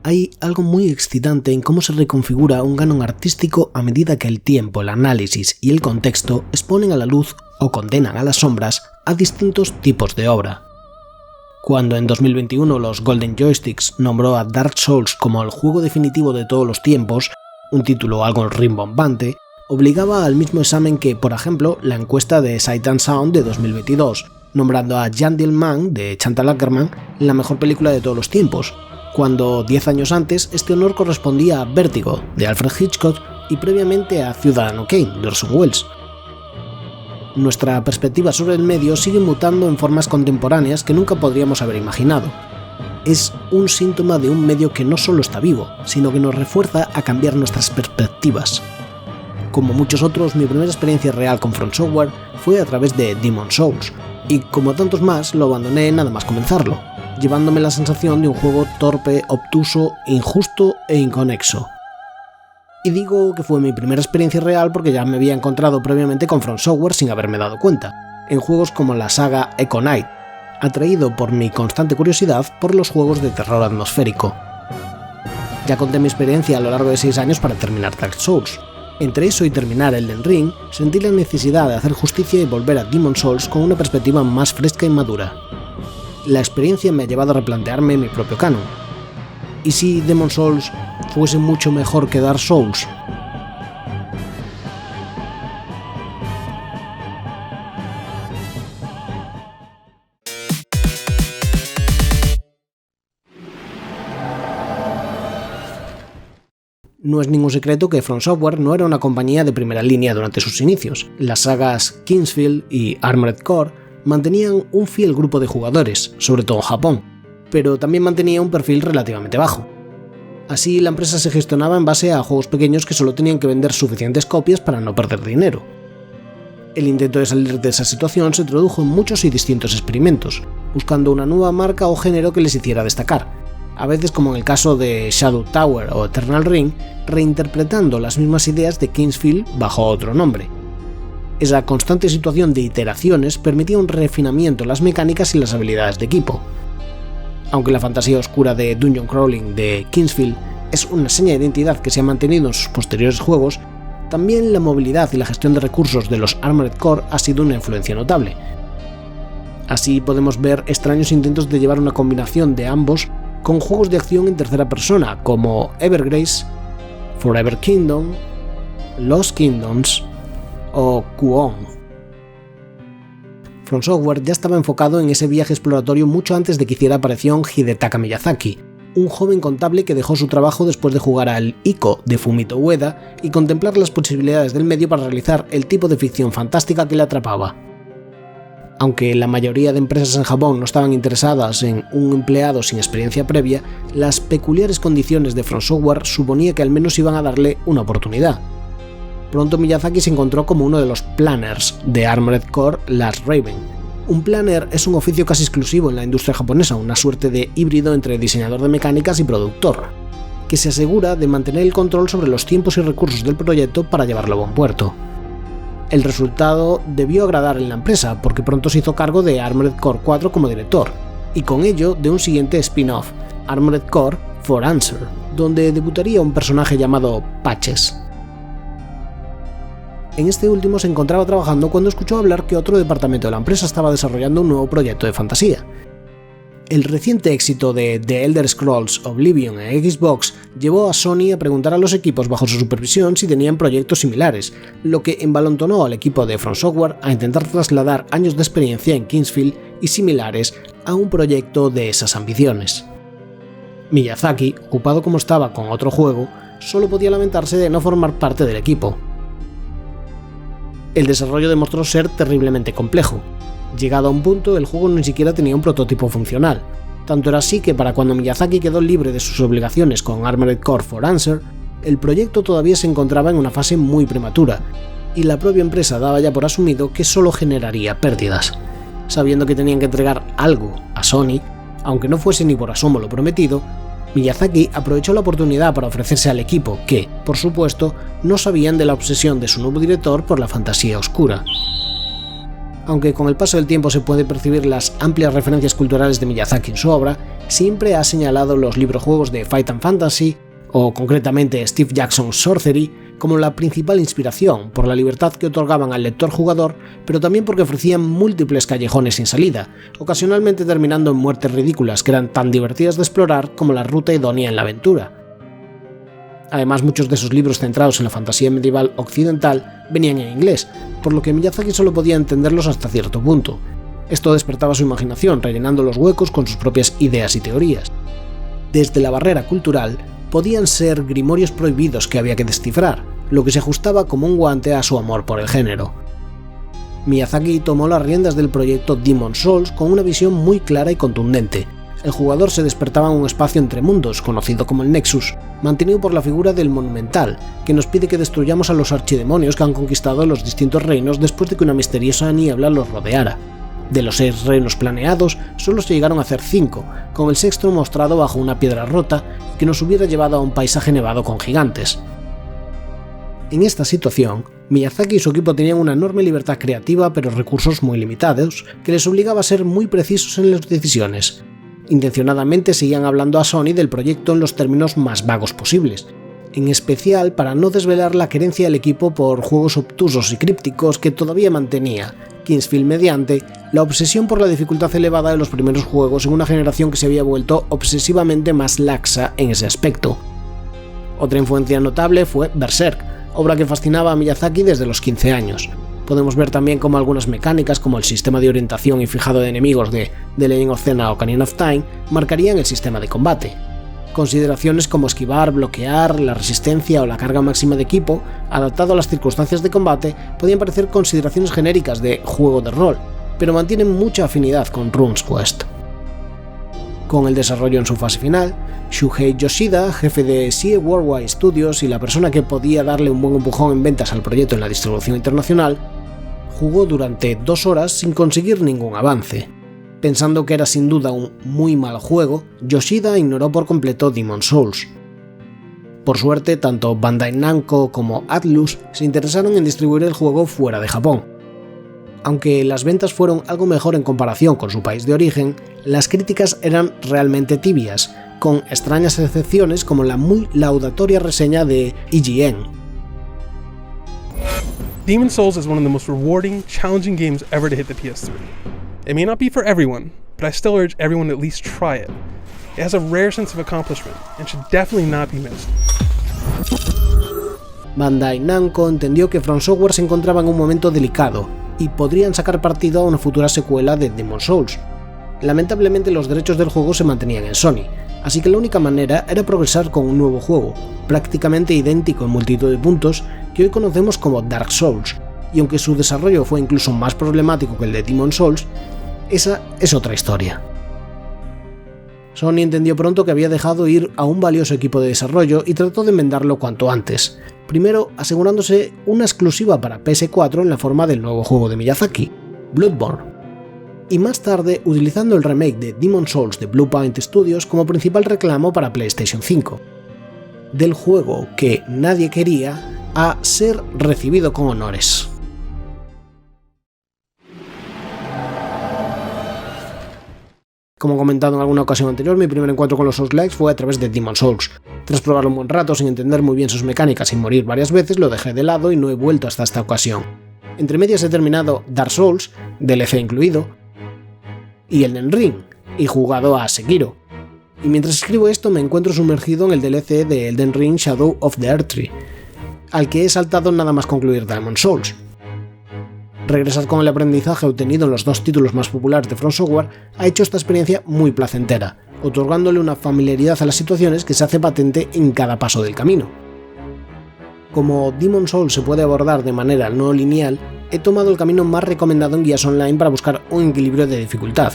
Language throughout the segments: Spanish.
Hay algo muy excitante en cómo se reconfigura un canon artístico a medida que el tiempo, el análisis y el contexto exponen a la luz o condenan a las sombras a distintos tipos de obra. Cuando en 2021 los Golden Joysticks nombró a Dark Souls como el juego definitivo de todos los tiempos, un título algo rimbombante, obligaba al mismo examen que, por ejemplo, la encuesta de Sight and Sound de 2022, nombrando a Jeanne Dielman de Chantal Akerman la mejor película de todos los tiempos, cuando 10 años antes este honor correspondía a Vértigo, de Alfred Hitchcock, y previamente a Ciudadano Kane, de Orson Welles. Nuestra perspectiva sobre el medio sigue mutando en formas contemporáneas que nunca podríamos haber imaginado. Es un síntoma de un medio que no solo está vivo, sino que nos refuerza a cambiar nuestras perspectivas. Como muchos otros, mi primera experiencia real con From Software fue a través de Demon's Souls, y como tantos más, lo abandoné nada más comenzarlo, llevándome la sensación de un juego torpe, obtuso, injusto e inconexo. Y digo que fue mi primera experiencia real porque ya me había encontrado previamente con From Software sin haberme dado cuenta, en juegos como la saga Echo Knight, atraído por mi constante curiosidad por los juegos de terror atmosférico. Ya conté mi experiencia a lo largo de 6 años para terminar Dark Souls. Entre eso y terminar Elden Ring, sentí la necesidad de hacer justicia y volver a Demon's Souls con una perspectiva más fresca y madura. La experiencia me ha llevado a replantearme mi propio canon. ¿Y si Demon's Souls fuese mucho mejor que Dark Souls? No es ningún secreto que From Software no era una compañía de primera línea durante sus inicios. Las sagas Kingsfield y Armored Core mantenían un fiel grupo de jugadores, sobre todo en Japón, pero también mantenía un perfil relativamente bajo. Así, la empresa se gestionaba en base a juegos pequeños que solo tenían que vender suficientes copias para no perder dinero. El intento de salir de esa situación se tradujo en muchos y distintos experimentos, buscando una nueva marca o género que les hiciera destacar, a veces como en el caso de Shadow Tower o Eternal Ring, reinterpretando las mismas ideas de Kingsfield bajo otro nombre. Esa constante situación de iteraciones permitía un refinamiento en las mecánicas y las habilidades de equipo. Aunque la fantasía oscura de Dungeon Crawling de Kingsfield es una seña de identidad que se ha mantenido en sus posteriores juegos, también la movilidad y la gestión de recursos de los Armored Core ha sido una influencia notable. Así podemos ver extraños intentos de llevar una combinación de ambos con juegos de acción en tercera persona como Evergrace, Forever Kingdom, Lost Kingdoms o Kuon. From Software ya estaba enfocado en ese viaje exploratorio mucho antes de que hiciera aparición Hidetaka Miyazaki, un joven contable que dejó su trabajo después de jugar al Ico de Fumito Ueda y contemplar las posibilidades del medio para realizar el tipo de ficción fantástica que le atrapaba. Aunque la mayoría de empresas en Japón no estaban interesadas en un empleado sin experiencia previa, las peculiares condiciones de From Software suponía que al menos iban a darle una oportunidad. Pronto Miyazaki se encontró como uno de los planners de Armored Core Last Raven. Un planner es un oficio casi exclusivo en la industria japonesa, una suerte de híbrido entre diseñador de mecánicas y productor, que se asegura de mantener el control sobre los tiempos y recursos del proyecto para llevarlo a buen puerto. El resultado debió agradar en la empresa porque pronto se hizo cargo de Armored Core 4 como director, y con ello de un siguiente spin-off, Armored Core For Answer, donde debutaría un personaje llamado Patches. En este último se encontraba trabajando cuando escuchó hablar que otro departamento de la empresa estaba desarrollando un nuevo proyecto de fantasía. El reciente éxito de The Elder Scrolls Oblivion en Xbox llevó a Sony a preguntar a los equipos bajo su supervisión si tenían proyectos similares, lo que envalentonó al equipo de From Software a intentar trasladar años de experiencia en Kingsfield y similares a un proyecto de esas ambiciones. Miyazaki, ocupado como estaba con otro juego, solo podía lamentarse de no formar parte del equipo. El desarrollo demostró ser terriblemente complejo. Llegado a un punto, el juego ni siquiera tenía un prototipo funcional. Tanto era así que para cuando Miyazaki quedó libre de sus obligaciones con Armored Core For Answer, el proyecto todavía se encontraba en una fase muy prematura, y la propia empresa daba ya por asumido que solo generaría pérdidas. Sabiendo que tenían que entregar algo a Sony, aunque no fuese ni por asomo lo prometido, Miyazaki aprovechó la oportunidad para ofrecerse al equipo que, por supuesto, no sabían de la obsesión de su nuevo director por la fantasía oscura. Aunque con el paso del tiempo se puede percibir las amplias referencias culturales de Miyazaki en su obra, siempre ha señalado los librojuegos de Fight and Fantasy, o concretamente Steve Jackson's Sorcery, como la principal inspiración, por la libertad que otorgaban al lector jugador, pero también porque ofrecían múltiples callejones sin salida, ocasionalmente terminando en muertes ridículas que eran tan divertidas de explorar como la ruta idónea en la aventura. Además, muchos de sus libros centrados en la fantasía medieval occidental venían en inglés, por lo que Miyazaki solo podía entenderlos hasta cierto punto. Esto despertaba su imaginación, rellenando los huecos con sus propias ideas y teorías. Desde la barrera cultural, podían ser grimorios prohibidos que había que descifrar, lo que se ajustaba como un guante a su amor por el género. Miyazaki tomó las riendas del proyecto Demon's Souls con una visión muy clara y contundente. El jugador se despertaba en un espacio entre mundos, conocido como el Nexus, mantenido por la figura del Monumental, que nos pide que destruyamos a los archidemonios que han conquistado los distintos reinos después de que una misteriosa niebla los rodeara. De los 6 reinos planeados, solo se llegaron a hacer 5, con el sexto mostrado bajo una piedra rota que nos hubiera llevado a un paisaje nevado con gigantes. En esta situación, Miyazaki y su equipo tenían una enorme libertad creativa pero recursos muy limitados, que les obligaba a ser muy precisos en las decisiones. Intencionadamente seguían hablando a Sony del proyecto en los términos más vagos posibles, en especial para no desvelar la querencia del equipo por juegos obtusos y crípticos que todavía mantenía, Kingsfield mediante, la obsesión por la dificultad elevada de los primeros juegos en una generación que se había vuelto obsesivamente más laxa en ese aspecto. Otra influencia notable fue Berserk, obra que fascinaba a Miyazaki desde los 15 años. Podemos ver también cómo algunas mecánicas como el sistema de orientación y fijado de enemigos de The Legend of Zelda o Ocarina of Time marcarían el sistema de combate. Consideraciones como esquivar, bloquear, la resistencia o la carga máxima de equipo, adaptado a las circunstancias de combate, podían parecer consideraciones genéricas de juego de rol, pero mantienen mucha afinidad con Rune's Quest. Con el desarrollo en su fase final, Shuhei Yoshida, jefe de CIE Worldwide Studios y la persona que podía darle un buen empujón en ventas al proyecto en la distribución internacional, jugó durante 2 horas sin conseguir ningún avance. Pensando que era sin duda un muy mal juego, Yoshida ignoró por completo Demon's Souls. Por suerte, tanto Bandai Namco como Atlus se interesaron en distribuir el juego fuera de Japón. Aunque las ventas fueron algo mejor en comparación con su país de origen, las críticas eran realmente tibias, con extrañas excepciones como la muy laudatoria reseña de IGN. Demon's Souls is one of the most rewarding, challenging games ever to hit the PS3. It may not be for everyone, but I still urge everyone to at least try it. It has a rare sense of accomplishment and should definitely not be missed. Bandai Namco entendió que From Software se encontraba en un momento delicado y podrían sacar partido a una futura secuela de Demon's Souls. Lamentablemente los derechos del juego se mantenían en Sony, así que la única manera era progresar con un nuevo juego, prácticamente idéntico en multitud de puntos, que hoy conocemos como Dark Souls, y aunque su desarrollo fue incluso más problemático que el de Demon's Souls, esa es otra historia. Sony entendió pronto que había dejado ir a un valioso equipo de desarrollo y trató de enmendarlo cuanto antes, primero asegurándose una exclusiva para PS4 en la forma del nuevo juego de Miyazaki, Bloodborne, y más tarde utilizando el remake de Demon's Souls de Bluepoint Studios como principal reclamo para PlayStation 5. Del juego que nadie quería a ser recibido con honores. Como comentado en alguna ocasión anterior, mi primer encuentro con los Souls-likes fue a través de Demon's Souls. Tras probarlo un buen rato sin entender muy bien sus mecánicas y morir varias veces, lo dejé de lado y no he vuelto hasta esta ocasión. Entre medias he terminado Dark Souls, DLC incluido, y Elden Ring, y jugado a Sekiro. Y mientras escribo esto me encuentro sumergido en el DLC de Elden Ring Shadow of the Erdtree, al que he saltado nada más concluir Demon's Souls. Regresar con el aprendizaje obtenido en los 2 títulos más populares de From Software ha hecho esta experiencia muy placentera, otorgándole una familiaridad a las situaciones que se hace patente en cada paso del camino. Como Demon's Souls se puede abordar de manera no lineal, he tomado el camino más recomendado en guías online para buscar un equilibrio de dificultad.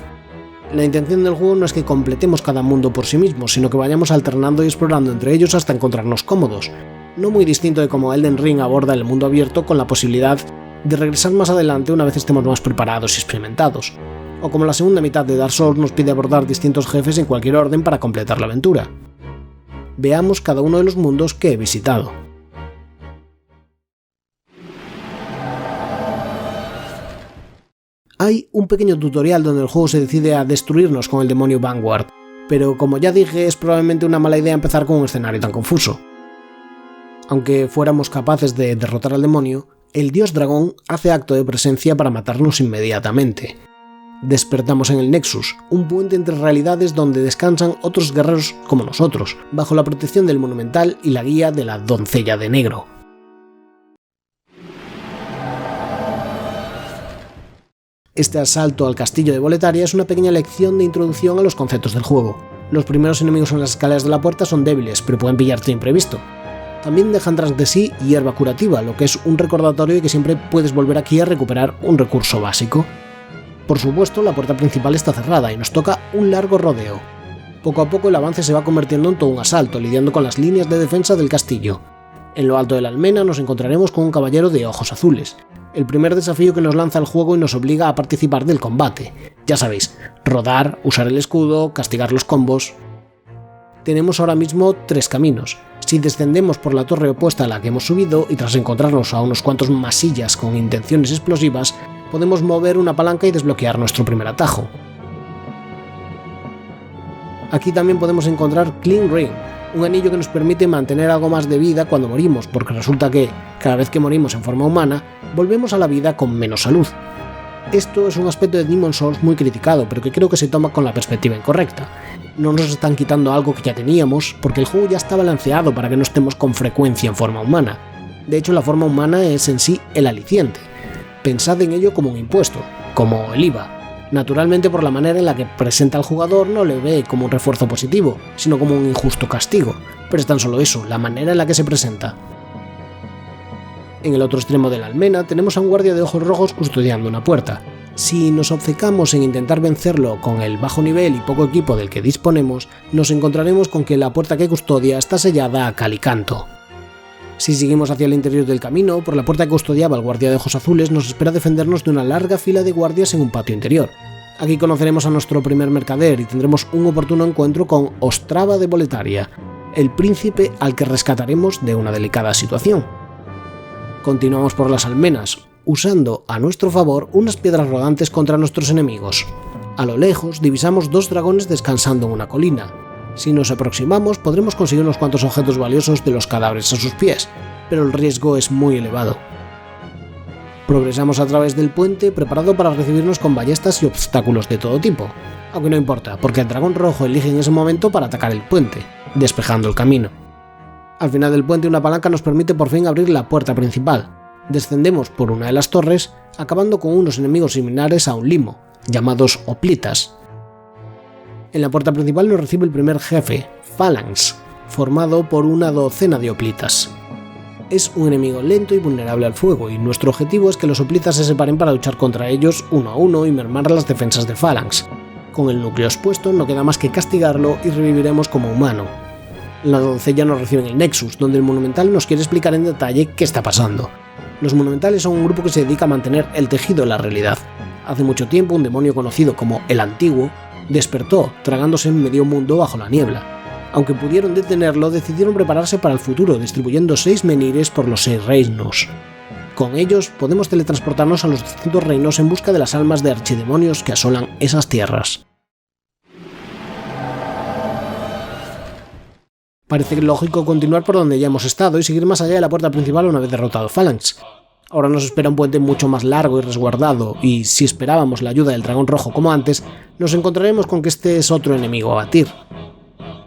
La intención del juego no es que completemos cada mundo por sí mismo, sino que vayamos alternando y explorando entre ellos hasta encontrarnos cómodos, no muy distinto de cómo Elden Ring aborda el mundo abierto con la posibilidad de regresar más adelante una vez estemos más preparados y experimentados, o como la segunda mitad de Dark Souls nos pide abordar distintos jefes en cualquier orden para completar la aventura. Veamos cada uno de los mundos que he visitado. Hay un pequeño tutorial donde el juego se decide a destruirnos con el demonio Vanguard, pero como ya dije, es probablemente una mala idea empezar con un escenario tan confuso. Aunque fuéramos capaces de derrotar al demonio, el dios dragón hace acto de presencia para matarnos inmediatamente. Despertamos en el Nexus, un puente entre realidades donde descansan otros guerreros como nosotros, bajo la protección del Monumental y la guía de la Doncella de Negro. Este asalto al castillo de Boletaria es una pequeña lección de introducción a los conceptos del juego. Los primeros enemigos en las escaleras de la puerta son débiles, pero pueden pillarte de imprevisto. También dejan tras de sí hierba curativa, lo que es un recordatorio de que siempre puedes volver aquí a recuperar un recurso básico. Por supuesto, la puerta principal está cerrada y nos toca un largo rodeo. Poco a poco el avance se va convirtiendo en todo un asalto, lidiando con las líneas de defensa del castillo. En lo alto de la almena nos encontraremos con un caballero de ojos azules, el primer desafío que nos lanza el juego y nos obliga a participar del combate. Ya sabéis, rodar, usar el escudo, castigar los combos. Tenemos ahora mismo 3 caminos. Si descendemos por la torre opuesta a la que hemos subido y tras encontrarnos a unos cuantos masillas con intenciones explosivas, podemos mover una palanca y desbloquear nuestro primer atajo. Aquí también podemos encontrar Clean Ring, un anillo que nos permite mantener algo más de vida cuando morimos, porque resulta que, cada vez que morimos en forma humana, volvemos a la vida con menos salud. Esto es un aspecto de Demon's Souls muy criticado, pero que creo que se toma con la perspectiva incorrecta. No nos están quitando algo que ya teníamos, porque el juego ya está balanceado para que no estemos con frecuencia en forma humana. De hecho, la forma humana es en sí el aliciente. Pensad en ello como un impuesto, como el IVA. Naturalmente, por la manera en la que presenta al jugador, no le ve como un refuerzo positivo, sino como un injusto castigo, pero es tan solo eso, la manera en la que se presenta. En el otro extremo de la almena tenemos a un guardia de ojos rojos custodiando una puerta. Si nos obcecamos en intentar vencerlo con el bajo nivel y poco equipo del que disponemos, nos encontraremos con que la puerta que custodia está sellada a cal y canto. Si seguimos hacia el interior del camino, por la puerta que custodiaba el guardia de ojos azules nos espera defendernos de una larga fila de guardias en un patio interior. Aquí conoceremos a nuestro primer mercader y tendremos un oportuno encuentro con Ostrava de Boletaria, el príncipe al que rescataremos de una delicada situación. Continuamos por las almenas, usando a nuestro favor unas piedras rodantes contra nuestros enemigos. A lo lejos divisamos 2 dragones descansando en una colina. Si nos aproximamos podremos conseguir unos cuantos objetos valiosos de los cadáveres a sus pies, pero el riesgo es muy elevado. Progresamos a través del puente preparado para recibirnos con ballestas y obstáculos de todo tipo, aunque no importa, porque el dragón rojo elige en ese momento para atacar el puente, despejando el camino. Al final del puente una palanca nos permite por fin abrir la puerta principal. Descendemos por una de las torres, acabando con unos enemigos similares a un limo, llamados hoplitas. En la puerta principal nos recibe el primer jefe, Phalanx, formado por una docena de hoplitas. Es un enemigo lento y vulnerable al fuego, y nuestro objetivo es que los hoplitas se separen para luchar contra ellos uno a uno y mermar las defensas de Phalanx. Con el núcleo expuesto no queda más que castigarlo y reviviremos como humano. La doncella nos recibe en el Nexus, donde el Monumental nos quiere explicar en detalle qué está pasando. Los Monumentales son un grupo que se dedica a mantener el tejido de la realidad. Hace mucho tiempo un demonio conocido como el Antiguo despertó, tragándose medio mundo bajo la niebla. Aunque pudieron detenerlo, decidieron prepararse para el futuro, distribuyendo 6 menhires por los 6 reinos. Con ellos podemos teletransportarnos a los distintos reinos en busca de las almas de archidemonios que asolan esas tierras. Parece lógico continuar por donde ya hemos estado y seguir más allá de la puerta principal una vez derrotado Phalanx. Ahora nos espera un puente mucho más largo y resguardado, y si esperábamos la ayuda del dragón rojo como antes, nos encontraremos con que este es otro enemigo a batir.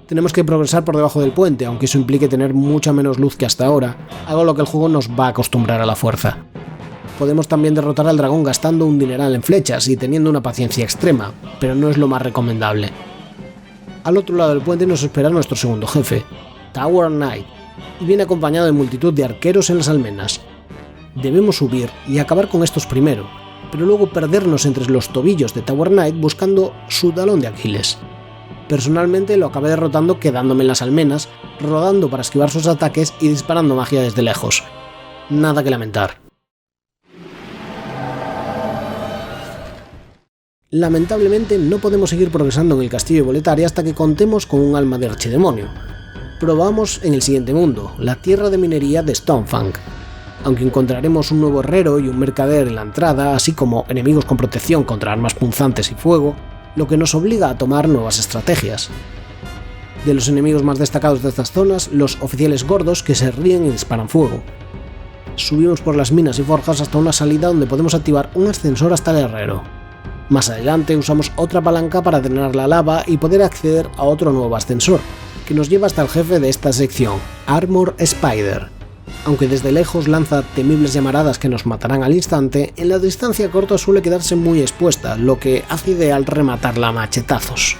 Tenemos que progresar por debajo del puente, aunque eso implique tener mucha menos luz que hasta ahora, algo a lo que el juego nos va a acostumbrar a la fuerza. Podemos también derrotar al dragón gastando un dineral en flechas y teniendo una paciencia extrema, pero no es lo más recomendable. Al otro lado del puente nos espera nuestro segundo jefe, Tower Knight, y viene acompañado de multitud de arqueros en las almenas. Debemos subir y acabar con estos primero, pero luego perdernos entre los tobillos de Tower Knight buscando su talón de Aquiles. Personalmente lo acabé derrotando quedándome en las almenas, rodando para esquivar sus ataques y disparando magia desde lejos. Nada que lamentar. Lamentablemente no podemos seguir progresando en el castillo de Boletaria hasta que contemos con un alma de archidemonio. Probamos en el siguiente mundo, la tierra de minería de Stonefang. Aunque encontraremos un nuevo herrero y un mercader en la entrada, así como enemigos con protección contra armas punzantes y fuego, lo que nos obliga a tomar nuevas estrategias. De los enemigos más destacados de estas zonas, los oficiales gordos que se ríen y disparan fuego. Subimos por las minas y forjas hasta una salida donde podemos activar un ascensor hasta el herrero. Más adelante usamos otra palanca para drenar la lava y poder acceder a otro nuevo ascensor, que nos lleva hasta el jefe de esta sección, Armor Spider. Aunque desde lejos lanza temibles llamaradas que nos matarán al instante, en la distancia corta suele quedarse muy expuesta, lo que hace ideal rematarla a machetazos.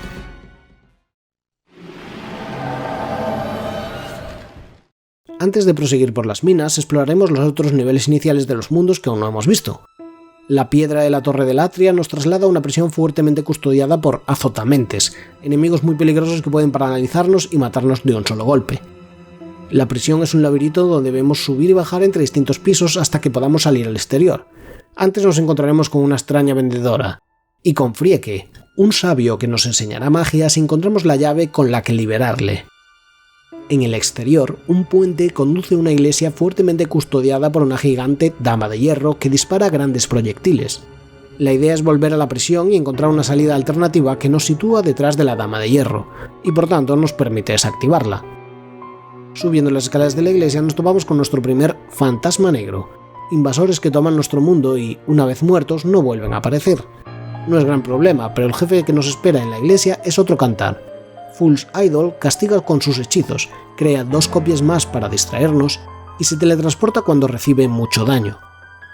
Antes de proseguir por las minas, exploraremos los otros niveles iniciales de los mundos que aún no hemos visto. La piedra de la Torre del Atria nos traslada a una prisión fuertemente custodiada por azotamentes, enemigos muy peligrosos que pueden paralizarnos y matarnos de un solo golpe. La prisión es un laberinto donde debemos subir y bajar entre distintos pisos hasta que podamos salir al exterior. Antes nos encontraremos con una extraña vendedora, y con Frieke, un sabio que nos enseñará magia si encontramos la llave con la que liberarle. En el exterior, un puente conduce a una iglesia fuertemente custodiada por una gigante dama de hierro que dispara grandes proyectiles. La idea es volver a la prisión y encontrar una salida alternativa que nos sitúa detrás de la dama de hierro, y por tanto nos permite desactivarla. Subiendo las escaleras de la iglesia nos topamos con nuestro primer fantasma negro, invasores que toman nuestro mundo y, una vez muertos, no vuelven a aparecer. No es gran problema, pero el jefe que nos espera en la iglesia es otro cantar. Fool's Idol castiga con sus hechizos, crea 2 copias más para distraernos y se teletransporta cuando recibe mucho daño.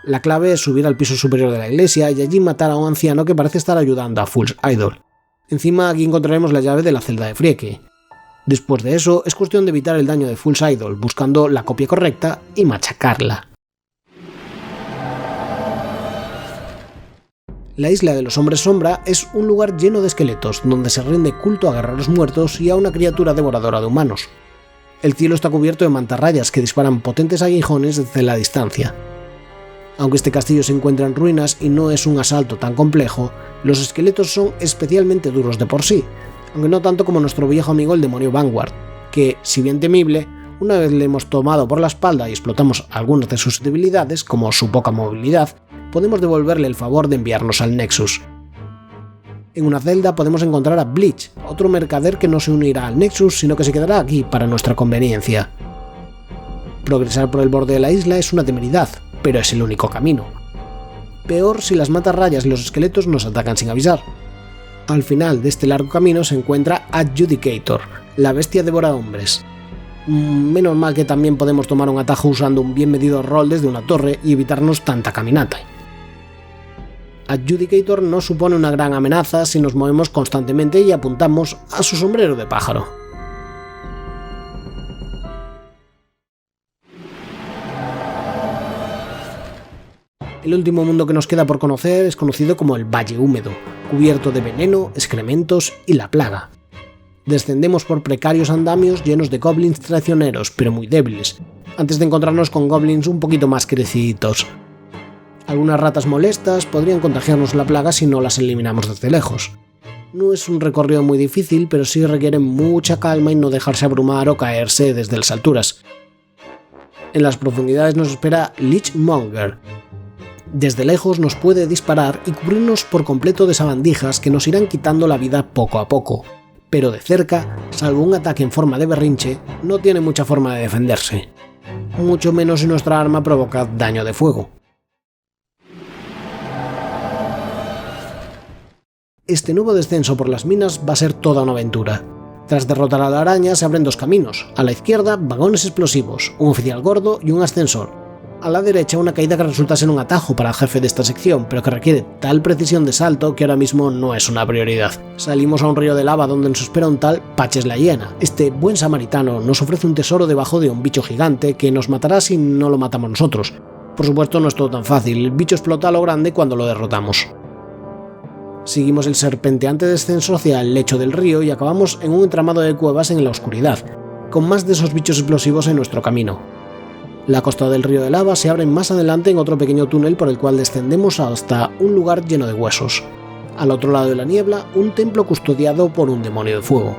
La clave es subir al piso superior de la iglesia y allí matar a un anciano que parece estar ayudando a Fool's Idol. Encima aquí encontraremos la llave de la celda de Frieke. Después de eso es cuestión de evitar el daño de Fool's Idol buscando la copia correcta y machacarla. La isla de los hombres sombra es un lugar lleno de esqueletos, donde se rinde culto a guerreros muertos y a una criatura devoradora de humanos. El cielo está cubierto de mantarrayas que disparan potentes aguijones desde la distancia. Aunque este castillo se encuentra en ruinas y no es un asalto tan complejo, los esqueletos son especialmente duros de por sí, aunque no tanto como nuestro viejo amigo el demonio Vanguard, que, si bien temible, una vez le hemos tomado por la espalda y explotamos algunas de sus debilidades, como su poca movilidad, podemos devolverle el favor de enviarnos al Nexus. En una celda podemos encontrar a Bleach, otro mercader que no se unirá al Nexus, sino que se quedará aquí para nuestra conveniencia. Progresar por el borde de la isla es una temeridad, pero es el único camino. Peor si las matarrayas y los esqueletos nos atacan sin avisar. Al final de este largo camino se encuentra Adjudicator, la bestia devora hombres. Menos mal que también podemos tomar un atajo usando un bien medido rol desde una torre y evitarnos tanta caminata. Adjudicator no supone una gran amenaza si nos movemos constantemente y apuntamos a su sombrero de pájaro. El último mundo que nos queda por conocer es conocido como el Valle Húmedo, cubierto de veneno, excrementos y la plaga. Descendemos por precarios andamios llenos de goblins traicioneros, pero muy débiles, antes de encontrarnos con goblins un poquito más creciditos. Algunas ratas molestas podrían contagiarnos la plaga si no las eliminamos desde lejos. No es un recorrido muy difícil, pero sí requiere mucha calma y no dejarse abrumar o caerse desde las alturas. En las profundidades nos espera Lichmonger. Desde lejos nos puede disparar y cubrirnos por completo de sabandijas que nos irán quitando la vida poco a poco. Pero de cerca, salvo un ataque en forma de berrinche, no tiene mucha forma de defenderse. Mucho menos si nuestra arma provoca daño de fuego. Este nuevo descenso por las minas va a ser toda una aventura. Tras derrotar a la araña se abren 2 caminos. A la izquierda, vagones explosivos, un oficial gordo y un ascensor. A la derecha, una caída que resulta ser un atajo para el jefe de esta sección, pero que requiere tal precisión de salto que ahora mismo no es una prioridad. Salimos a un río de lava donde nos espera un tal Patches la hiena. Este buen samaritano nos ofrece un tesoro debajo de un bicho gigante que nos matará si no lo matamos nosotros. Por supuesto, no es todo tan fácil, el bicho explota a lo grande cuando lo derrotamos. Seguimos el serpenteante descenso hacia el lecho del río y acabamos en un entramado de cuevas en la oscuridad, con más de esos bichos explosivos en nuestro camino. La costa del río de lava se abre más adelante en otro pequeño túnel por el cual descendemos hasta un lugar lleno de huesos. Al otro lado de la niebla, un templo custodiado por un demonio de fuego,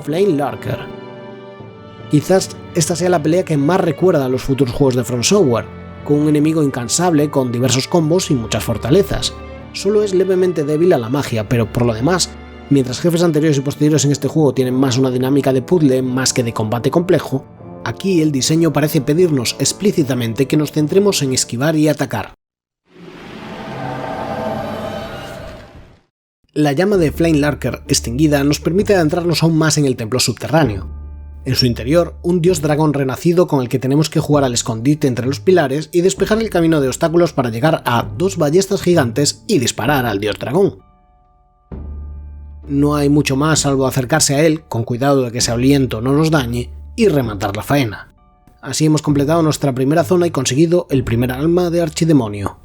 Flame Lurker. Quizás esta sea la pelea que más recuerda a los futuros juegos de From Software, con un enemigo incansable con diversos combos y muchas fortalezas. Solo es levemente débil a la magia, pero por lo demás, mientras jefes anteriores y posteriores en este juego tienen más una dinámica de puzzle más que de combate complejo, aquí el diseño parece pedirnos explícitamente que nos centremos en esquivar y atacar. La llama de Flame Lurker extinguida nos permite adentrarnos aún más en el templo subterráneo. En su interior, un dios dragón renacido con el que tenemos que jugar al escondite entre los pilares y despejar el camino de obstáculos para llegar a 2 ballestas gigantes y disparar al dios dragón. No hay mucho más salvo acercarse a él, con cuidado de que ese aliento no nos dañe, y rematar la faena. Así hemos completado nuestra primera zona y conseguido el primer alma de archidemonio.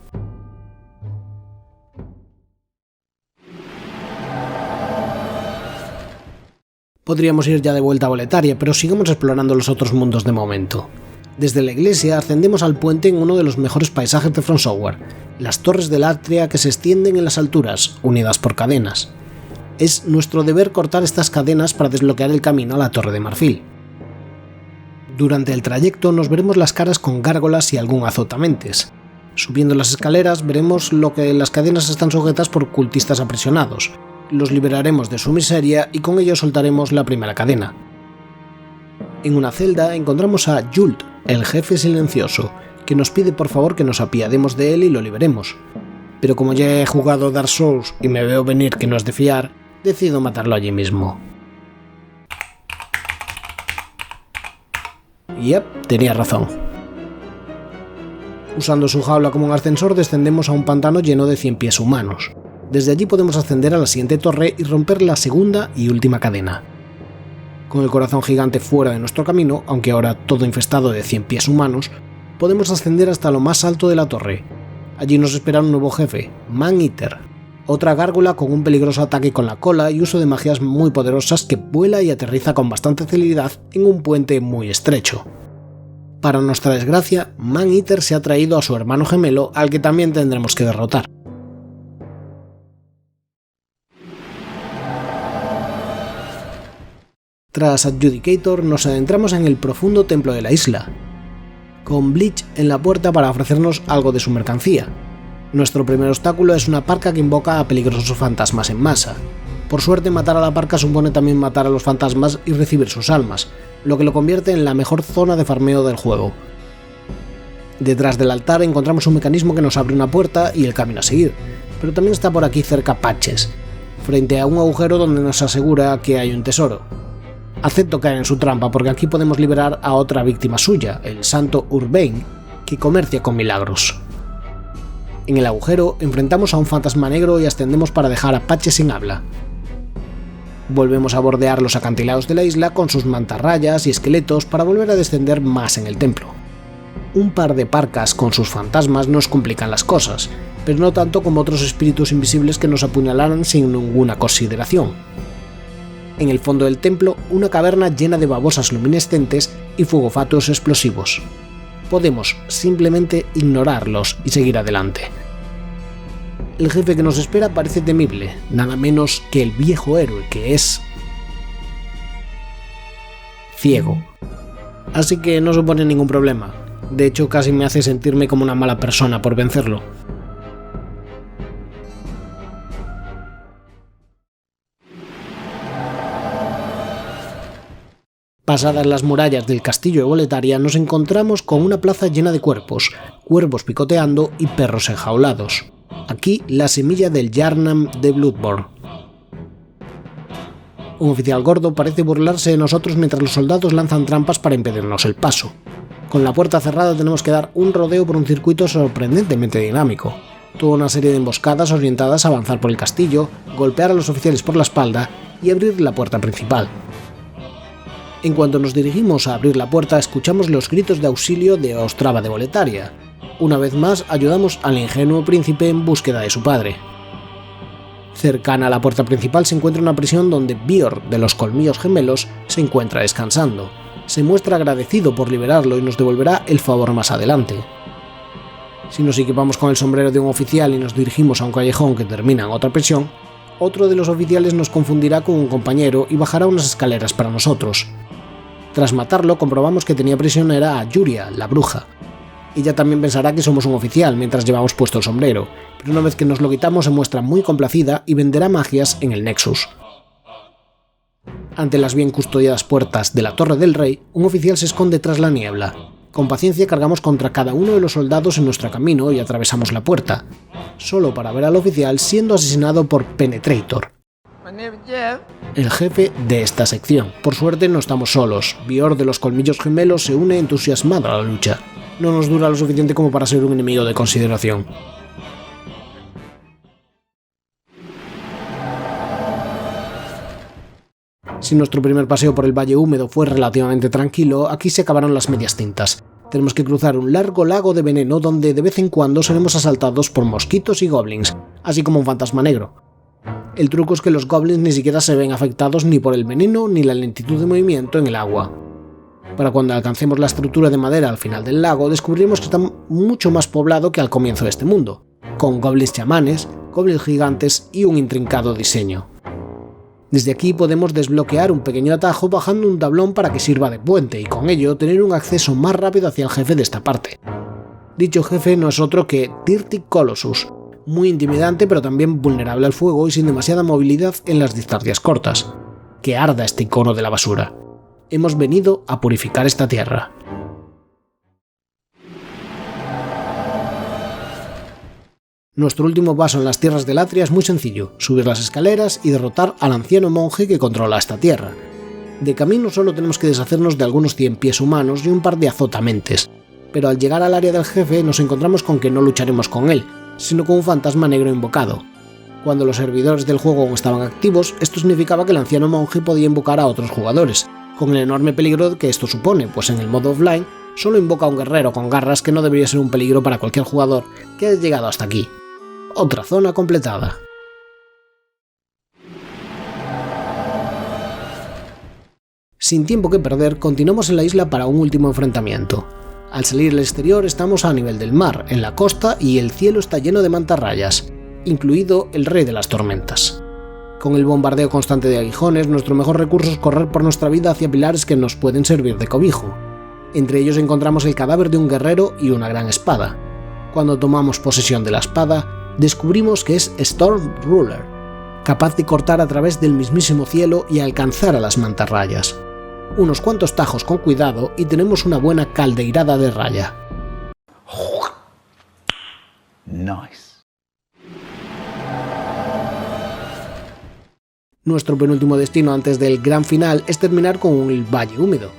Podríamos ir ya de vuelta a Boletaria, pero sigamos explorando los otros mundos de momento. Desde la iglesia ascendemos al puente en uno de los mejores paisajes de From Software, las torres del Atria que se extienden en las alturas, unidas por cadenas. Es nuestro deber cortar estas cadenas para desbloquear el camino a la Torre de Marfil. Durante el trayecto nos veremos las caras con gárgolas y algún azotamentes. Subiendo las escaleras veremos lo que las cadenas están sujetas por cultistas aprisionados. Los liberaremos de su miseria y con ello soltaremos la primera cadena. En una celda encontramos a Jult, el jefe silencioso, que nos pide por favor que nos apiademos de él y lo liberemos. Pero como ya he jugado Dark Souls y me veo venir que no es de fiar, decido matarlo allí mismo. Yep, tenía razón. Usando su jaula como un ascensor descendemos a un pantano lleno de 100 pies humanos. Desde allí podemos ascender a la siguiente torre y romper la segunda y última cadena. Con el corazón gigante fuera de nuestro camino, aunque ahora todo infestado de 100 pies humanos, podemos ascender hasta lo más alto de la torre. Allí nos espera un nuevo jefe, Man-Eater, otra gárgola con un peligroso ataque con la cola y uso de magias muy poderosas que vuela y aterriza con bastante celeridad en un puente muy estrecho. Para nuestra desgracia, Man-Eater se ha traído a su hermano gemelo al que también tendremos que derrotar. Tras Adjudicator nos adentramos en el profundo templo de la isla, con Bleach en la puerta para ofrecernos algo de su mercancía. Nuestro primer obstáculo es una parca que invoca a peligrosos fantasmas en masa. Por suerte matar a la parca supone también matar a los fantasmas y recibir sus almas, lo que lo convierte en la mejor zona de farmeo del juego. Detrás del altar encontramos un mecanismo que nos abre una puerta y el camino a seguir, pero también está por aquí cerca Patches, frente a un agujero donde nos asegura que hay un tesoro. Acepto caer en su trampa porque aquí podemos liberar a otra víctima suya, el santo Urbane, que comercia con milagros. En el agujero enfrentamos a un fantasma negro y ascendemos para dejar a Patches sin habla. Volvemos a bordear los acantilados de la isla con sus mantarrayas y esqueletos para volver a descender más en el templo. Un par de parcas con sus fantasmas nos complican las cosas, pero no tanto como otros espíritus invisibles que nos apuñalarán sin ninguna consideración. En el fondo del templo, una caverna llena de babosas luminescentes y fuego fatuos explosivos. Podemos simplemente ignorarlos y seguir adelante. El jefe que nos espera parece temible, nada menos que el viejo héroe que es... ciego. Así que no supone ningún problema. De hecho, casi me hace sentirme como una mala persona por vencerlo. Pasadas las murallas del castillo de Boletaria nos encontramos con una plaza llena de cuerpos, cuervos picoteando y perros enjaulados. Aquí la semilla del Yharnam de Bloodborne. Un oficial gordo parece burlarse de nosotros mientras los soldados lanzan trampas para impedirnos el paso. Con la puerta cerrada tenemos que dar un rodeo por un circuito sorprendentemente dinámico. Toda una serie de emboscadas orientadas a avanzar por el castillo, golpear a los oficiales por la espalda y abrir la puerta principal. En cuanto nos dirigimos a abrir la puerta, escuchamos los gritos de auxilio de Ostrava de Boletaria. Una vez más, ayudamos al ingenuo príncipe en búsqueda de su padre. Cercana a la puerta principal se encuentra una prisión donde Bior, de los colmillos gemelos, se encuentra descansando. Se muestra agradecido por liberarlo y nos devolverá el favor más adelante. Si nos equipamos con el sombrero de un oficial y nos dirigimos a un callejón que termina en otra prisión, otro de los oficiales nos confundirá con un compañero y bajará unas escaleras para nosotros. Tras matarlo, comprobamos que tenía prisionera a Yuria, la bruja. Ella también pensará que somos un oficial mientras llevamos puesto el sombrero, pero una vez que nos lo quitamos se muestra muy complacida y venderá magias en el Nexus. Ante las bien custodiadas puertas de la Torre del Rey, un oficial se esconde tras la niebla. Con paciencia cargamos contra cada uno de los soldados en nuestro camino y atravesamos la puerta, solo para ver al oficial siendo asesinado por Penetrator, el jefe de esta sección. Por suerte no estamos solos. Bior de los Colmillos Gemelos se une entusiasmado a la lucha. No nos dura lo suficiente como para ser un enemigo de consideración. Si nuestro primer paseo por el Valle Húmedo fue relativamente tranquilo, aquí se acabaron las medias tintas. Tenemos que cruzar un largo lago de veneno donde de vez en cuando seremos asaltados por mosquitos y goblins, así como un fantasma negro. El truco es que los goblins ni siquiera se ven afectados ni por el veneno ni la lentitud de movimiento en el agua. Para cuando alcancemos la estructura de madera al final del lago, descubriremos que está mucho más poblado que al comienzo de este mundo, con goblins chamanes, goblins gigantes y un intrincado diseño. Desde aquí podemos desbloquear un pequeño atajo bajando un tablón para que sirva de puente y con ello tener un acceso más rápido hacia el jefe de esta parte. Dicho jefe no es otro que Dirty Colossus, muy intimidante pero también vulnerable al fuego y sin demasiada movilidad en las distancias cortas. Que arda este icono de la basura. Hemos venido a purificar esta tierra. Nuestro último paso en las tierras de Latria es muy sencillo, subir las escaleras y derrotar al anciano monje que controla esta tierra. De camino solo tenemos que deshacernos de algunos 100 pies humanos y un par de azotamentes, pero al llegar al área del jefe nos encontramos con que no lucharemos con él, sino con un fantasma negro invocado. Cuando los servidores del juego aún estaban activos, esto significaba que el anciano monje podía invocar a otros jugadores, con el enorme peligro que esto supone, pues en el modo offline solo invoca a un guerrero con garras que no debería ser un peligro para cualquier jugador que haya llegado hasta aquí. Otra zona completada. Sin tiempo que perder, continuamos en la isla para un último enfrentamiento. Al salir al exterior estamos a nivel del mar, en la costa, y el cielo está lleno de mantarrayas, incluido el rey de las tormentas. Con el bombardeo constante de aguijones, nuestro mejor recurso es correr por nuestra vida hacia pilares que nos pueden servir de cobijo. Entre ellos encontramos el cadáver de un guerrero y una gran espada. Cuando tomamos posesión de la espada, descubrimos que es Storm Ruler, capaz de cortar a través del mismísimo cielo y alcanzar a las mantarrayas. Unos cuantos tajos con cuidado y tenemos una buena caldeirada de raya. Nice. Nuestro penúltimo destino antes del gran final es terminar con el Valle Húmedo.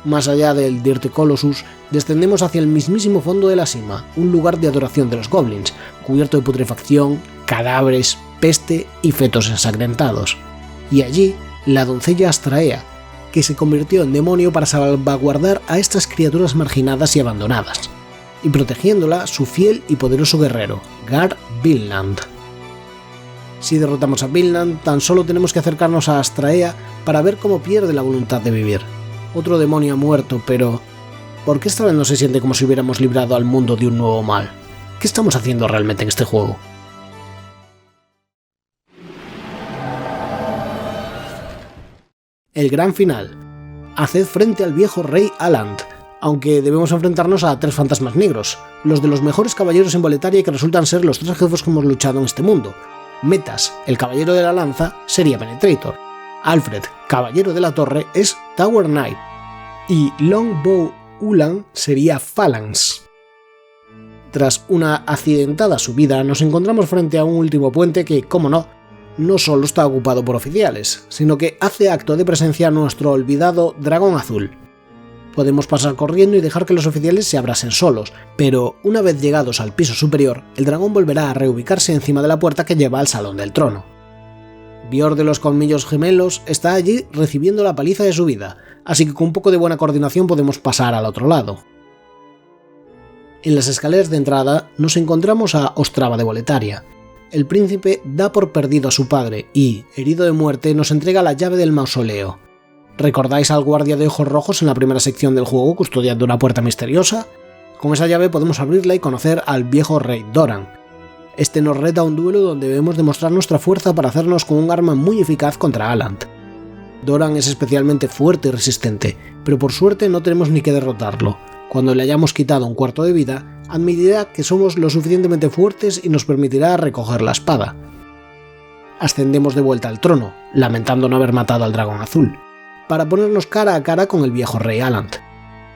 Más allá del Dirty Colossus, descendemos hacia el mismísimo fondo de la cima, un lugar de adoración de los goblins, cubierto de putrefacción, cadáveres, peste y fetos ensangrentados. Y allí, la doncella Astraea, que se convirtió en demonio para salvaguardar a estas criaturas marginadas y abandonadas, y protegiéndola su fiel y poderoso guerrero, Gar Vinland. Si derrotamos a Vinland, tan solo tenemos que acercarnos a Astraea para ver cómo pierde la voluntad de vivir. Otro demonio ha muerto, pero ¿por qué esta vez no se siente como si hubiéramos librado al mundo de un nuevo mal? ¿Qué estamos haciendo realmente en este juego? El gran final. Haced frente al viejo rey Aland, aunque debemos enfrentarnos a 3 fantasmas negros, los de los mejores caballeros en Boletaria que resultan ser los 3 jefes que hemos luchado en este mundo. Metas, el caballero de la lanza, sería Penetrator. Alfred, caballero de la torre, es Tower Knight. Y Longbow Ulan sería Phalanx. Tras una accidentada subida, nos encontramos frente a un último puente que, como no solo está ocupado por oficiales, sino que hace acto de presencia nuestro olvidado dragón azul. Podemos pasar corriendo y dejar que los oficiales se abrasen solos, pero una vez llegados al piso superior, el dragón volverá a reubicarse encima de la puerta que lleva al Salón del Trono. Bior de los Colmillos Gemelos está allí recibiendo la paliza de su vida, así que con un poco de buena coordinación podemos pasar al otro lado. En las escaleras de entrada nos encontramos a Ostrava de Boletaria. El príncipe da por perdido a su padre y, herido de muerte, nos entrega la llave del mausoleo. ¿Recordáis al guardia de ojos rojos en la primera sección del juego custodiando una puerta misteriosa? Con esa llave podemos abrirla y conocer al viejo rey Doran. Este nos reta a un duelo donde debemos demostrar nuestra fuerza para hacernos con un arma muy eficaz contra Aland. Doran es especialmente fuerte y resistente, pero por suerte no tenemos ni que derrotarlo. Cuando le hayamos quitado un cuarto de vida, admitirá que somos lo suficientemente fuertes y nos permitirá recoger la espada. Ascendemos de vuelta al trono, lamentando no haber matado al dragón azul, para ponernos cara a cara con el viejo rey Aland.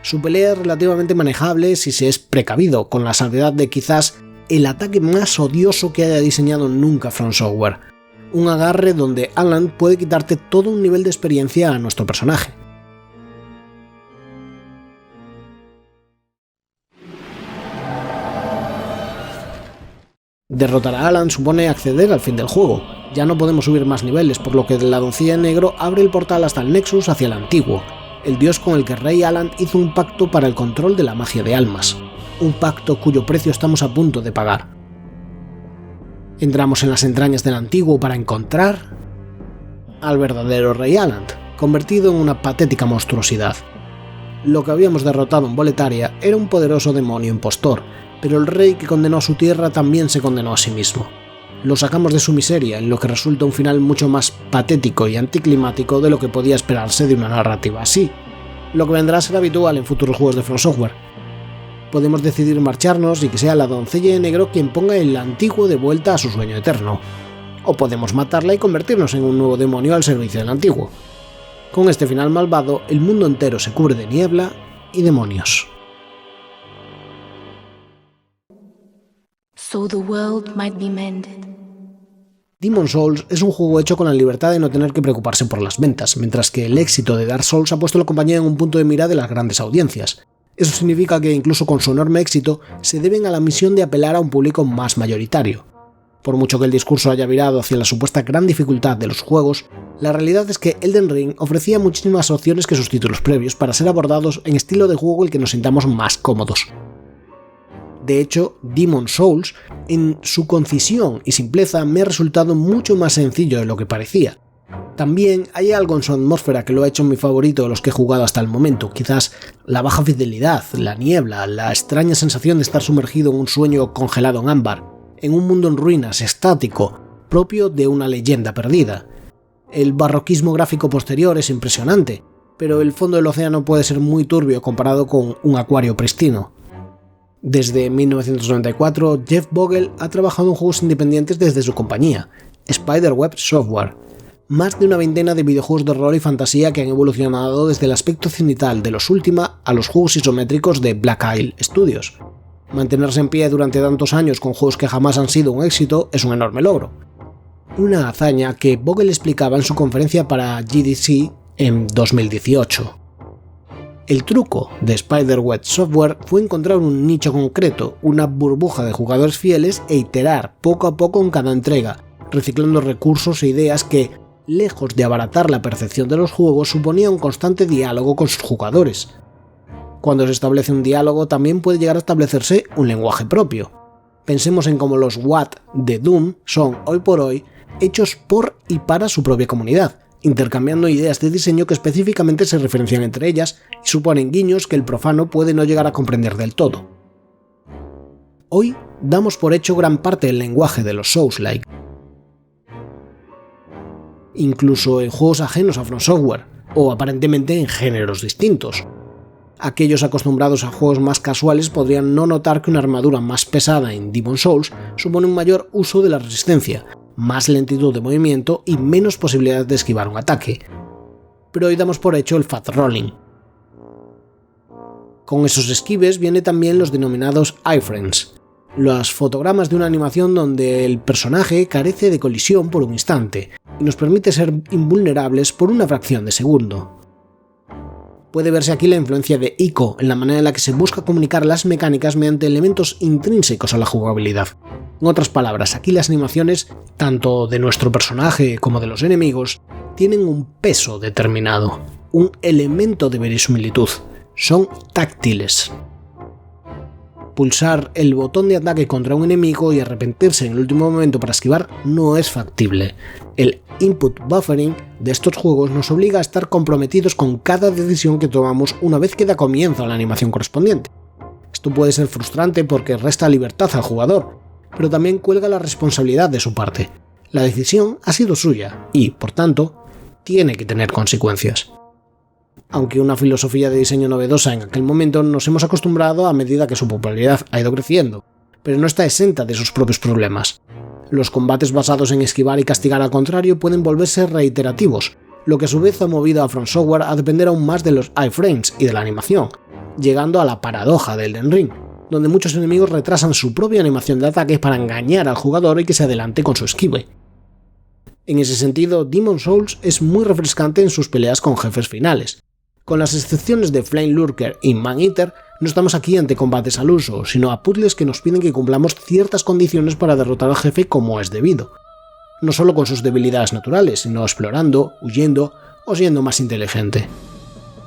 Su pelea es relativamente manejable si se es precavido, con la salvedad de quizás el ataque más odioso que haya diseñado nunca From Software. Un agarre donde Aland puede quitarte todo un nivel de experiencia a nuestro personaje. Derrotar a Aland supone acceder al fin del juego. Ya no podemos subir más niveles, por lo que la doncella en negro abre el portal hasta el Nexus hacia el antiguo, el dios con el que Rey Aland hizo un pacto para el control de la magia de almas. Un pacto cuyo precio estamos a punto de pagar. Entramos en las entrañas del antiguo para encontrar al verdadero Rey Aland, convertido en una patética monstruosidad. Lo que habíamos derrotado en Boletaria era un poderoso demonio impostor, pero el rey que condenó a su tierra también se condenó a sí mismo. Lo sacamos de su miseria, en lo que resulta un final mucho más patético y anticlimático de lo que podía esperarse de una narrativa así, lo que vendrá a ser habitual en futuros juegos de From Software. Podemos decidir marcharnos y que sea la doncella de negro quien ponga el antiguo de vuelta a su sueño eterno, o podemos matarla y convertirnos en un nuevo demonio al servicio del antiguo. Con este final malvado, el mundo entero se cubre de niebla y demonios. So the world might be mended. Demon's Souls es un juego hecho con la libertad de no tener que preocuparse por las ventas, mientras que el éxito de Dark Souls ha puesto a la compañía en un punto de mira de las grandes audiencias. Eso significa que incluso con su enorme éxito, se deben a la misión de apelar a un público más mayoritario. Por mucho que el discurso haya virado hacia la supuesta gran dificultad de los juegos, la realidad es que Elden Ring ofrecía muchísimas opciones que sus títulos previos para ser abordados en estilo de juego el que nos sintamos más cómodos. De hecho, Demon's Souls, en su concisión y simpleza, me ha resultado mucho más sencillo de lo que parecía. También hay algo en su atmósfera que lo ha hecho mi favorito de los que he jugado hasta el momento, quizás la baja fidelidad, la niebla, la extraña sensación de estar sumergido en un sueño congelado en ámbar, en un mundo en ruinas, estático, propio de una leyenda perdida. El barroquismo gráfico posterior es impresionante, pero el fondo del océano puede ser muy turbio comparado con un acuario pristino. Desde 1994, Jeff Vogel ha trabajado en juegos independientes desde su compañía, Spiderweb Software. Más de una veintena de videojuegos de rol y fantasía que han evolucionado desde el aspecto cenital de los Ultima a los juegos isométricos de Black Isle Studios. Mantenerse en pie durante tantos años con juegos que jamás han sido un éxito es un enorme logro. Una hazaña que Vogel explicaba en su conferencia para GDC en 2018. El truco de Spiderweb Software fue encontrar un nicho concreto, una burbuja de jugadores fieles e iterar poco a poco en cada entrega, reciclando recursos e ideas que, lejos de abaratar la percepción de los juegos, suponía un constante diálogo con sus jugadores. Cuando se establece un diálogo, también puede llegar a establecerse un lenguaje propio. Pensemos en cómo los WAT de Doom son, hoy por hoy, hechos por y para su propia comunidad, intercambiando ideas de diseño que específicamente se referencian entre ellas y suponen guiños que el profano puede no llegar a comprender del todo. Hoy damos por hecho gran parte del lenguaje de los Souls-like, incluso en juegos ajenos a From Software, o aparentemente en géneros distintos. Aquellos acostumbrados a juegos más casuales podrían no notar que una armadura más pesada en Demon's Souls supone un mayor uso de la resistencia, más lentitud de movimiento y menos posibilidad de esquivar un ataque. Pero hoy damos por hecho el fat rolling. Con esos esquives viene también los denominados iframes, los fotogramas de una animación donde el personaje carece de colisión por un instante y nos permite ser invulnerables por una fracción de segundo. Puede verse aquí la influencia de Ico en la manera en la que se busca comunicar las mecánicas mediante elementos intrínsecos a la jugabilidad. En otras palabras, aquí las animaciones, tanto de nuestro personaje como de los enemigos, tienen un peso determinado, un elemento de verisimilitud, son táctiles. Pulsar el botón de ataque contra un enemigo y arrepentirse en el último momento para esquivar no es factible. El input buffering de estos juegos nos obliga a estar comprometidos con cada decisión que tomamos una vez que da comienzo a la animación correspondiente. Esto puede ser frustrante porque resta libertad al jugador, pero también cuelga la responsabilidad de su parte. La decisión ha sido suya y, por tanto, tiene que tener consecuencias. aunque una filosofía de diseño novedosa en aquel momento, nos hemos acostumbrado a medida que su popularidad ha ido creciendo, pero no está exenta de sus propios problemas. Los combates basados en esquivar y castigar al contrario pueden volverse reiterativos, lo que a su vez ha movido a From Software a depender aún más de los iframes y de la animación, llegando a la paradoja del Elden Ring, donde muchos enemigos retrasan su propia animación de ataque para engañar al jugador y que se adelante con su esquive. En ese sentido, Demon's Souls es muy refrescante en sus peleas con jefes finales. Con las excepciones de Flame Lurker y Man-Eater, no estamos aquí ante combates al uso, sino a puzzles que nos piden que cumplamos ciertas condiciones para derrotar al jefe como es debido. No solo con sus debilidades naturales, sino explorando, huyendo o siendo más inteligente.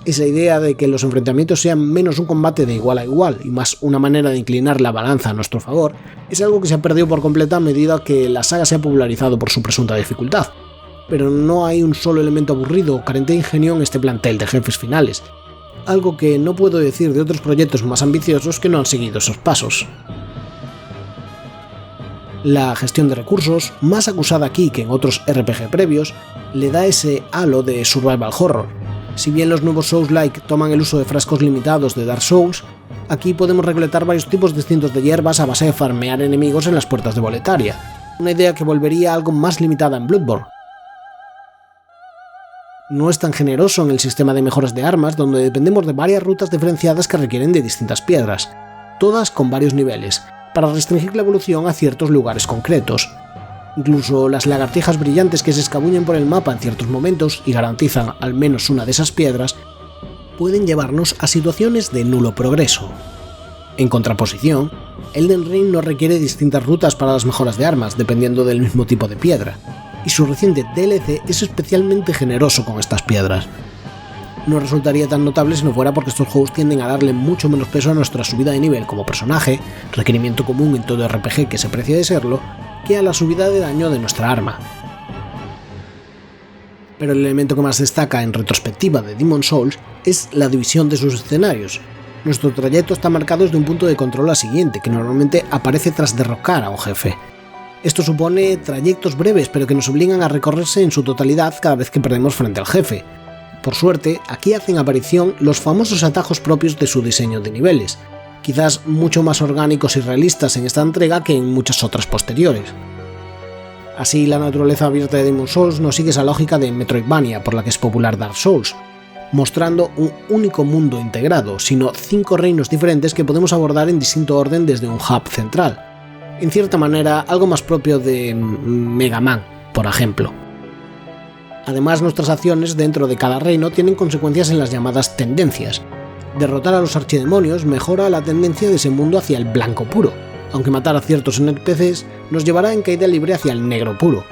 Esa idea de que los enfrentamientos sean menos un combate de igual a igual y más una manera de inclinar la balanza a nuestro favor es algo que se ha perdido por completo a medida que la saga se ha popularizado por su presunta dificultad. Pero no hay un solo elemento aburrido o carente de ingenio en este plantel de jefes finales, algo que no puedo decir de otros proyectos más ambiciosos que no han seguido esos pasos. La gestión de recursos, más acusada aquí que en otros RPG previos, le da ese halo de survival horror. Si bien los nuevos Souls-like toman el uso de frascos limitados de Dark Souls, aquí podemos recolectar varios tipos distintos de hierbas a base de farmear enemigos en las puertas de Boletaria, una idea que volvería algo más limitada en Bloodborne. No es tan generoso en el sistema de mejoras de armas, donde dependemos de varias rutas diferenciadas que requieren de distintas piedras, todas con varios niveles, para restringir la evolución a ciertos lugares concretos. Incluso las lagartijas brillantes que se escabullen por el mapa en ciertos momentos y garantizan al menos una de esas piedras, pueden llevarnos a situaciones de nulo progreso. En contraposición, Elden Ring no requiere distintas rutas para las mejoras de armas, dependiendo del mismo tipo de piedra, y su reciente DLC es especialmente generoso con estas piedras. No resultaría tan notable si no fuera porque estos juegos tienden a darle mucho menos peso a nuestra subida de nivel como personaje, requerimiento común en todo RPG que se precie de serlo, que a la subida de daño de nuestra arma. Pero el elemento que más destaca en retrospectiva de Demon's Souls es la división de sus escenarios. Nuestro trayecto está marcado desde un punto de control al siguiente, que normalmente aparece tras derrocar a un jefe. Esto supone trayectos breves, pero que nos obligan a recorrerse en su totalidad cada vez que perdemos frente al jefe. Por suerte, aquí hacen aparición los famosos atajos propios de su diseño de niveles, quizás mucho más orgánicos y realistas en esta entrega que en muchas otras posteriores. Así, la naturaleza abierta de Demon's Souls no sigue esa lógica de Metroidvania por la que es popular Dark Souls, mostrando un único mundo integrado, sino 5 reinos diferentes que podemos abordar en distinto orden desde un hub central. En cierta manera, algo más propio de Mega Man, por ejemplo. Además, nuestras acciones dentro de cada reino tienen consecuencias en las llamadas tendencias. Derrotar a los archidemonios mejora la tendencia de ese mundo hacia el blanco puro, aunque matar a ciertos NPCs nos llevará en caída libre hacia el negro puro.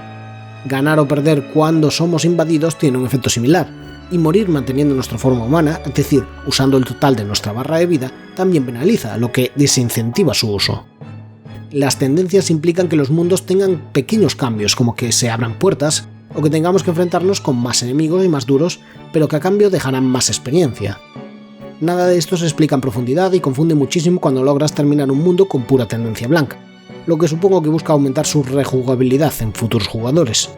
Ganar o perder cuando somos invadidos tiene un efecto similar, y morir manteniendo nuestra forma humana, es decir, usando el total de nuestra barra de vida, también penaliza, lo que desincentiva su uso. Las tendencias implican que los mundos tengan pequeños cambios, como que se abran puertas, o que tengamos que enfrentarnos con más enemigos y más duros, pero que a cambio dejarán más experiencia. Nada de esto se explica en profundidad y confunde muchísimo cuando logras terminar un mundo con pura tendencia blanca, lo que supongo que busca aumentar su rejugabilidad en futuros jugadores.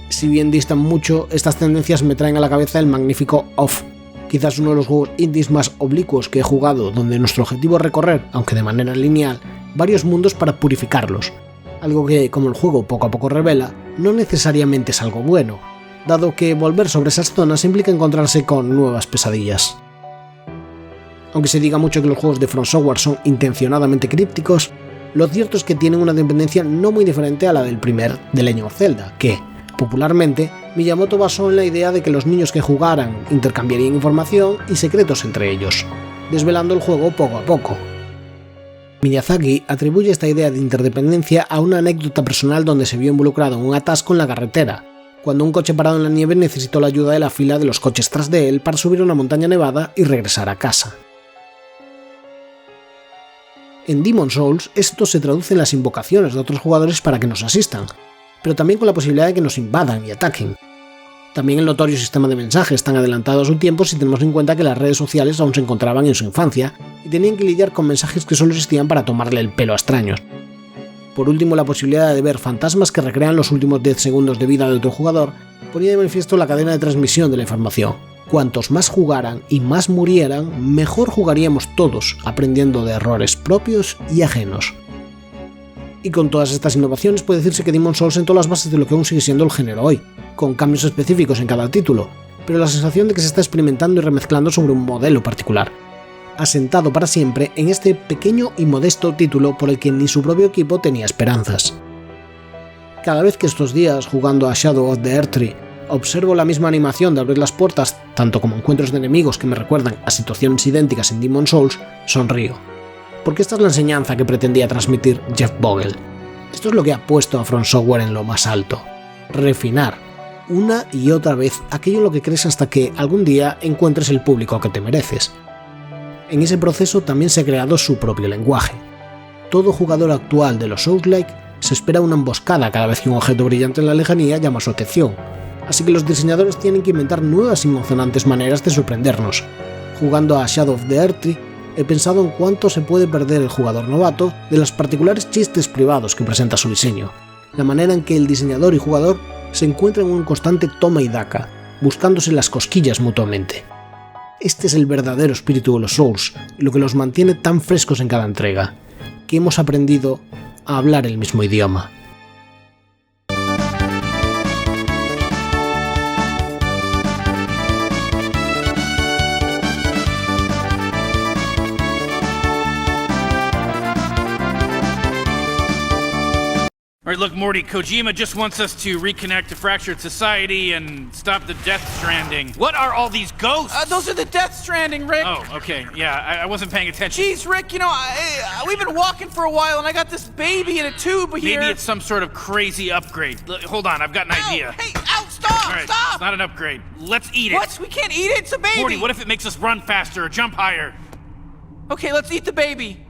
Si bien distan mucho, estas tendencias me traen a la cabeza el magnífico Off, quizás uno de los juegos indies más oblicuos que he jugado, donde nuestro objetivo es recorrer, aunque de manera lineal, varios mundos para purificarlos, algo que, como el juego poco a poco revela, no necesariamente es algo bueno, dado que volver sobre esas zonas implica encontrarse con nuevas pesadillas. Aunque se diga mucho que los juegos de From Software son intencionadamente crípticos, lo cierto es que tienen una dependencia no muy diferente a la del primer The Legend of Zelda, que, popularmente, Miyamoto basó en la idea de que los niños que jugaran intercambiarían información y secretos entre ellos, desvelando el juego poco a poco. Miyazaki atribuye esta idea de interdependencia a una anécdota personal donde se vio involucrado en un atasco en la carretera, cuando un coche parado en la nieve necesitó la ayuda de la fila de los coches tras de él para subir una montaña nevada y regresar a casa. En Demon's Souls esto se traduce en las invocaciones de otros jugadores para que nos asistan, pero también con la posibilidad de que nos invadan y ataquen. También el notorio sistema de mensajes tan adelantado a su tiempo si tenemos en cuenta que las redes sociales aún se encontraban en su infancia y tenían que lidiar con mensajes que solo existían para tomarle el pelo a extraños. Por último, la posibilidad de ver fantasmas que recrean los últimos 10 segundos de vida de otro jugador ponía de manifiesto la cadena de transmisión de la información. Cuantos más jugaran y más murieran, mejor jugaríamos todos, aprendiendo de errores propios y ajenos. Y con todas estas innovaciones puede decirse que Demon's Souls sentó las bases de lo que aún sigue siendo el género hoy, con cambios específicos en cada título, pero la sensación de que se está experimentando y remezclando sobre un modelo particular, asentado para siempre en este pequeño y modesto título por el que ni su propio equipo tenía esperanzas. Cada vez que estos días, jugando a Shadow of the Erdtree, observo la misma animación de abrir las puertas, tanto como encuentros de enemigos que me recuerdan a situaciones idénticas en Demon's Souls, sonrío. Porque esta es la enseñanza que pretendía transmitir Jeff Vogel. Esto es lo que ha puesto a From Software en lo más alto. Refinar, una y otra vez, aquello en lo que crees hasta que algún día encuentres el público que te mereces. En ese proceso también se ha creado su propio lenguaje. Todo jugador actual de los Souls-like se espera una emboscada cada vez que un objeto brillante en la lejanía llama su atención, así que los diseñadores tienen que inventar nuevas y emocionantes maneras de sorprendernos. Jugando a Shadow of the Erdtree, he pensado en cuánto se puede perder el jugador novato de los particulares chistes privados que presenta su diseño, la manera en que el diseñador y jugador se encuentran en un constante toma y daca, buscándose las cosquillas mutuamente. Este es el verdadero espíritu de los Souls y lo que los mantiene tan frescos en cada entrega, que hemos aprendido a hablar el mismo idioma. All right, look, Morty, Kojima just wants us to reconnect to fractured society and stop the Death Stranding. What are all these ghosts? Those are the Death Stranding, Rick. Oh, okay. Yeah, I wasn't paying attention. Jeez, Rick, you know, we've been walking for a while, and I got this baby in a tube here. Maybe it's some sort of crazy upgrade. Hold on, I've got an idea. Hey, ow, stop, All right, stop! it's not an upgrade. Let's eat it. What? We can't eat it? It's a baby! Morty, what if it makes us run faster or jump higher? Okay, let's eat the baby.